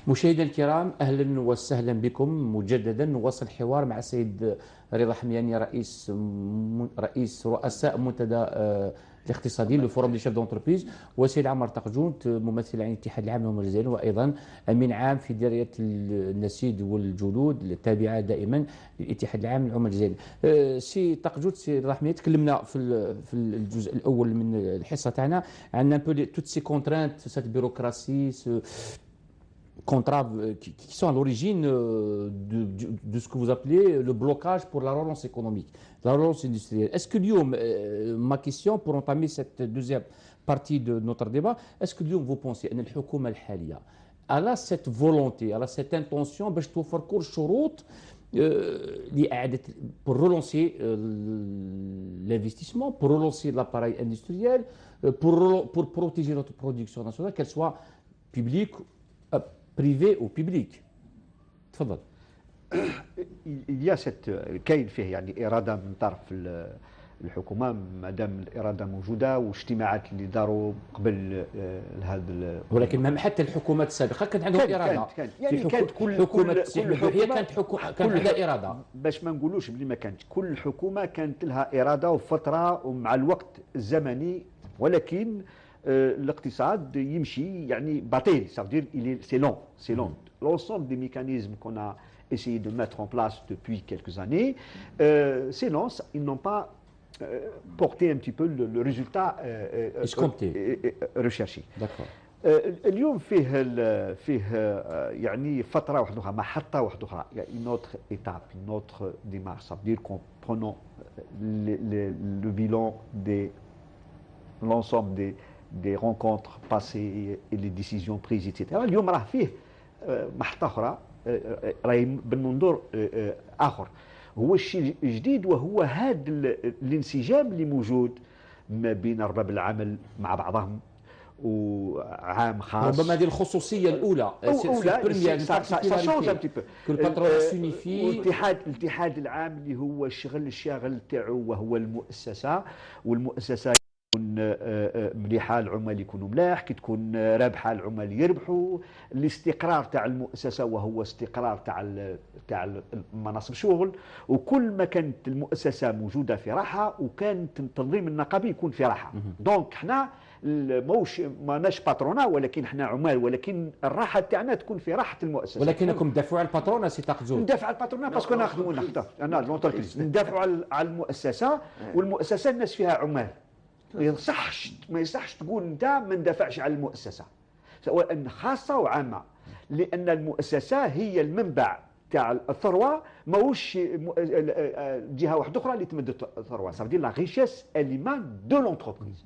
مشاهدينا الكرام، اهلا وسهلا بكم مجددا. نواصل الحوار مع السيد رضا حمياني، رئيس رؤساء منتدى الاقتصادي لفورم دي شيف دونتربريز، والسيد عمر تقجونت ممثل عن الاتحاد العام للعمال الجزائريين، وايضا امين عام في دائره النسيج والجلود التابعه دائما للاتحاد العام للعمال الجزائريين. سي تقجونت، سي رضا حمياني، تكلمنا في الجزء الاول من الحصه تاعنا عن توت سي كونترانت، سيت بيروقراسي، contrats qui sont à l'origine de ce que vous appelez le blocage pour la relance économique, la relance industrielle. Est-ce que اليوم, ma question pour entamer cette deuxième partie de notre débat, est-ce que اليوم vous pensez أن الحكومة الحالية elle a cette volonté, elle a cette intention باش توفر كل الشروط لإعادة pour relancer l'investissement, pour relancer l'appareil industriel, pour protéger notre production nationale, qu'elle soit publique, privé ou public. تفضل. Il y a cette كاين فيه يعني إرادة من طرف الحكومة، ما دام الإرادة موجودة واجتماعات اللي داروا قبل هذا. ولكن حتى الحكومات السابقة كانت عندهم إرادة. كانت كل حكومة كان عندها إرادة. باش ما نقولوش بلي ما كانت، كل حكومة كانت لها إرادة وفترة ومع الوقت الزمني، ولكن الاقتصاد يمشي يعني بطيء. Ça veut dire c'est lent. L'ensemble des mécanismes qu'on a essayé de mettre en place depuis quelques années, c'est lent. Ils n'ont pas porté un petit peu le résultat recherché. D'accord. اليوم فيه يعني فترة واحدة أخرى، محطة واحدة أخرى، une autre étape, une autre démarche. Ça veut dire qu'en prenant le bilan de l'ensemble des rencontres passées et les décisions prises, etc. اليوم راه فيه محطة أخرى، راهي بالمنظور آخر. هو الشيء الجديد، وهو هذا الانسجام اللي موجود ما بين أرباب العمل مع بعضهم وعام خاص. ربما هذه الخصوصية الأولى. الاتحاد العام اللي هو الشغل تاعو وهو المؤسسة، والمؤسسة تكون مليحه العمال يكونوا ملاح، كي تكون رابحه العمال يربحوا. الاستقرار تاع المؤسسه وهو استقرار تاع مناصب الشغل، وكل ما كانت المؤسسه موجوده في راحه وكان التنظيم النقابي يكون في راحه. دونك حنا ماناش باترونا، ولكن حنا عمال، ولكن الراحه تاعنا تكون في راحه المؤسسه. ولكنكم تدافعوا على الباترونا سي تقجون. ندافع على الباترونا باسكو ناخذ انا لونتربريز، ندافعوا على المؤسسه، والمؤسسه الناس فيها عمال. ما يصحش تقول انت ما ندافعش على المؤسسه، سواء خاصه وعامه، لان المؤسسه هي المنبع تاع الثروه، ماهوش جهه واحده اخرى اللي تمد الثروه. ça veut dire la richesse elle émane de l'entreprise.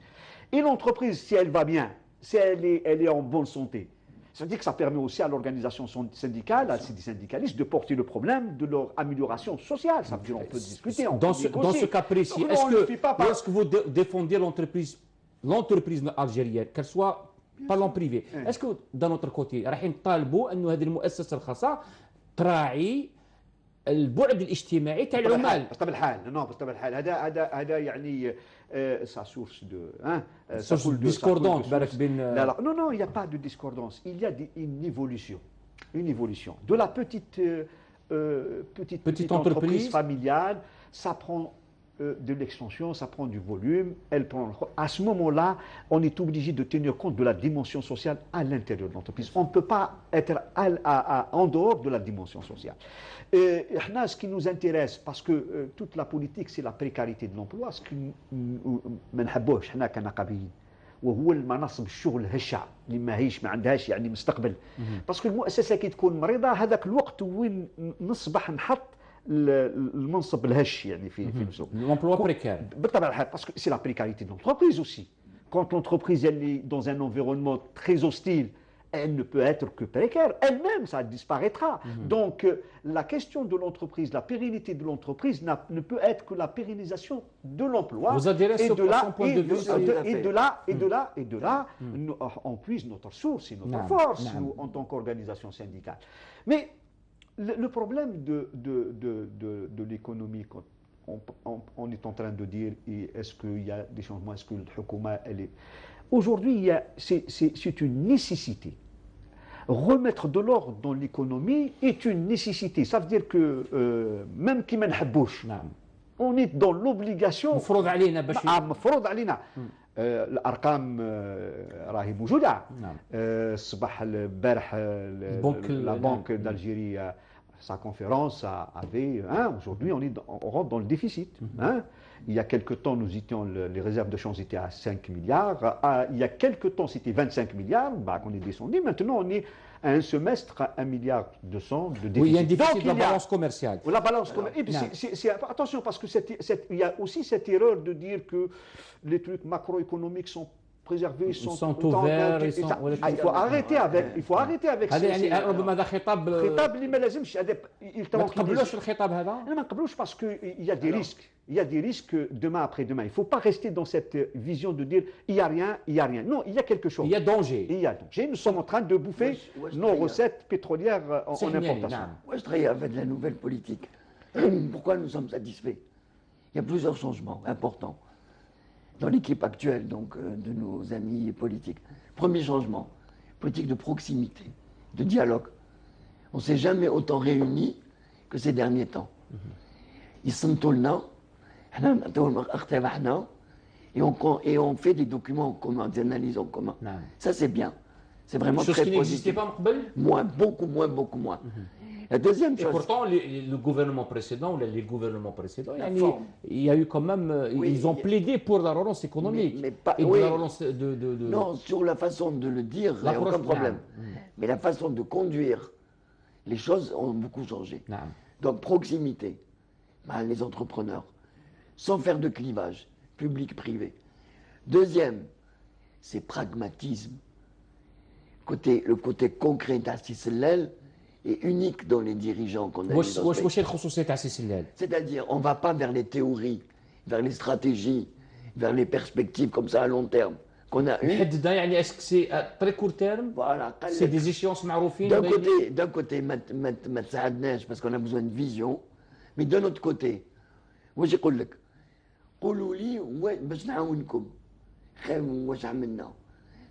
Et l'entreprise, si elle va bien, si elle est en bonne santé, ça veut dire que ça permet aussi à l'organisation syndicale, à ces syndicalistes, de porter le problème de leur amélioration sociale. Ça veut dire on peut discuter, dans ce cas précis, est-ce que vous défendez l'entreprise algérienne, qu'elle soit parlant privé, est-ce que d'un autre côté رايحين تطالبوا انه هذه المؤسسه الخاصه تراعي البعد الاجتماعي تاع العمال؟ بطبع الحال هذا يعني ça source de discordance بين لا non, il n'y a pas de discordance, il y a une évolution de la petite entreprise familiale. Ça prend de l'extension, ça prend du volume, à ce moment-là, on est obligé de tenir compte de la dimension sociale à l'intérieur de l'entreprise. On ne peut pas être en dehors de la dimension sociale. Ce qui nous intéresse, parce que toute la politique, c'est la précarité de l'emploi, ce que ما نحبوش حنا كنقابيين، وهو المناصب الشغل هشة اللي ماهيش ما عندهاش يعني مستقبل. باسكو المؤسسه كي تكون مريضه، هذاك الوقت وين نصبح نحط المنصب الهش يعني في السوق. l'emploi précaire. بالطبع الحال، باسكو سي لا بريكاريتي دو l'entreprise aussi. Quand l'entreprise elle est dans un environnement très hostile, elle ne peut être que précaire. Elle-même, ça disparaîtra. Donc, la question de l'entreprise, la pérennité de l'entreprise ne peut être que la pérennisation de l'emploi. Vous adhérez sur son point de vue. Et de là, on puise notre source et notre force en tant qu'organisation syndicale. Mais le problème de l'économie, on est en train de dire, est-ce qu'il y a des changements, est-ce que le Hukuma, elle est... Aujourd'hui, c'est une nécessité. remettre de l'ordre dans l'économie est une nécessité. Ça veut dire que même qui ما نحبوش نعم. on est dans l'obligation مفروض علينا باش مفروض علينا. الارقام راهي موجوده. نعم. الصباح البارح la banque d'Algérie sa conférence avait aujourd'hui on rentre dans le déficit. Il y a quelque temps, nous étions, les réserves de change étaient à 5 milliards. Il y a quelque temps, c'était 25 milliards. On est descendu. Maintenant, on est à un semestre à 1,2 milliard de déficit. Oui, il y a un déficit de la balance commerciale. La balance commerciale. Et puis, attention, parce que il y a aussi cette erreur de dire que les trucs macroéconomiques sont préservés, sont ouverts. Il faut arrêter avec. Il faut arrêter avec. هذا ربما هذا خطاب اللي ما لازمش هذا ما تقبلوش الخطاب هذا. أنا ما نقبلوش parce que il y a des risques. Il y a des risques demain après-demain. Il ne faut pas rester dans cette vision de dire il n'y a rien, il n'y a rien. Non, il y a quelque chose. Il y a danger. Il y a danger. Nous sommes en train de bouffer nos recettes pétrolières en importation. Moi, je travaille avec la nouvelle politique. Pourquoi nous sommes satisfaits? Il y a plusieurs changements importants dans l'équipe actuelle donc, de nos amis politiques. Premier changement, politique de proximité, de dialogue. On ne s'est jamais autant réunis que ces derniers temps. Ils sont tout le temps. Et on fait des documents en commun, des analyses en commun. Ça, c'est bien. C'est vraiment très positif. Chose qui n'existait pas moins, beaucoup moins. La deuxième chose. Et pourtant, le gouvernement précédent, ou les gouvernements précédents, il y a eu quand même. Ils ont plaidé pour la relance économique. Mais pas, et oui. la relance Non, sur la façon de le dire, il n'y a aucun problème. Mais la façon de conduire, les choses ont beaucoup changé. Donc, proximité, les entrepreneurs, sans faire de clivage, public-privé. Deuxième, c'est pragmatisme. Le côté concret d'Assisselel est unique dans les dirigeants qu'on a mis dans ce pays. C'est-à-dire, on ne va pas vers les théories, vers les stratégies, vers les perspectives comme ça à long terme qu'on a eues. Est-ce que c'est à très court terme? Voilà. C'est des échéances maroufines. D'un côté, parce qu'on a besoin de vision, mais d'un autre côté, moi j'ai dit, قولوا لي باش نعاونكم خير من واش عملنا.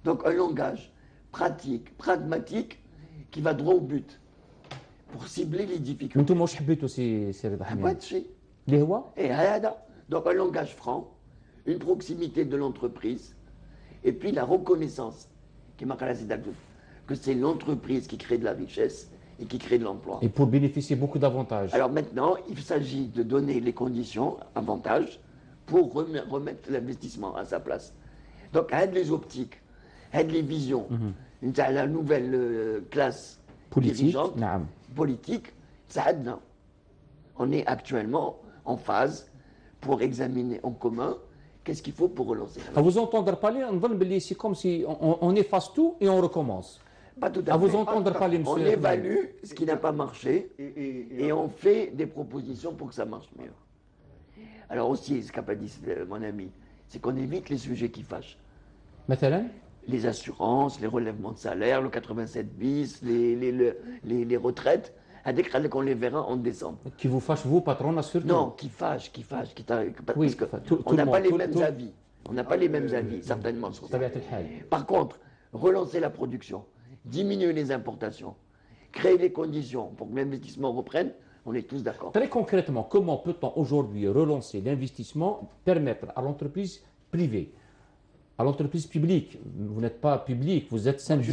Donc un langage pratique, pragmatique, qui va droit au but pour cibler les difficultés. انتم واش حبيتوا سي رضا حميد؟ هذا الشيء. اللي هو؟ هذا. Donc un langage franc, une proximité de l'entreprise, et puis la reconnaissance que c'est l'entreprise qui crée de la richesse et qui crée de l'emploi. Et pour bénéficier beaucoup d'avantages. Alors maintenant, il s'agit de donner les conditions, avantages, pour remettre l'investissement à sa place. Donc, aide les optiques, aide les visions, la nouvelle classe dirigeante, politique, ça aide. On est actuellement en phase pour examiner en commun qu'est-ce qu'il faut pour relancer. À vous entendre parler, c'est comme si on efface tout et on recommence. Pas tout à fait. À vous entendre parler, monsieur. On évalue ce qui n'a pas marché et on fait des propositions pour que ça marche mieux. Alors aussi, ce qu'a pas dit mon ami, c'est qu'on évite les sujets qui fâchent. Les assurances, les relèvements de salaire, le 87 bis, les retraites, qu'on les verra en décembre. Qui vous fâche, vous, patron, surtout? Non, qui fâche. Parce qu'on n'a pas les mêmes avis. On n'a pas les mêmes avis, certainement. Par contre, relancer la production, diminuer les importations, créer les conditions pour que l'investissement reprenne, on est tous d'accord. Très concrètement, comment peut-on aujourd'hui relancer l'investissement, permettre à l'entreprise privée, à l'entreprise publique, vous n'êtes pas public, vous êtes syndic.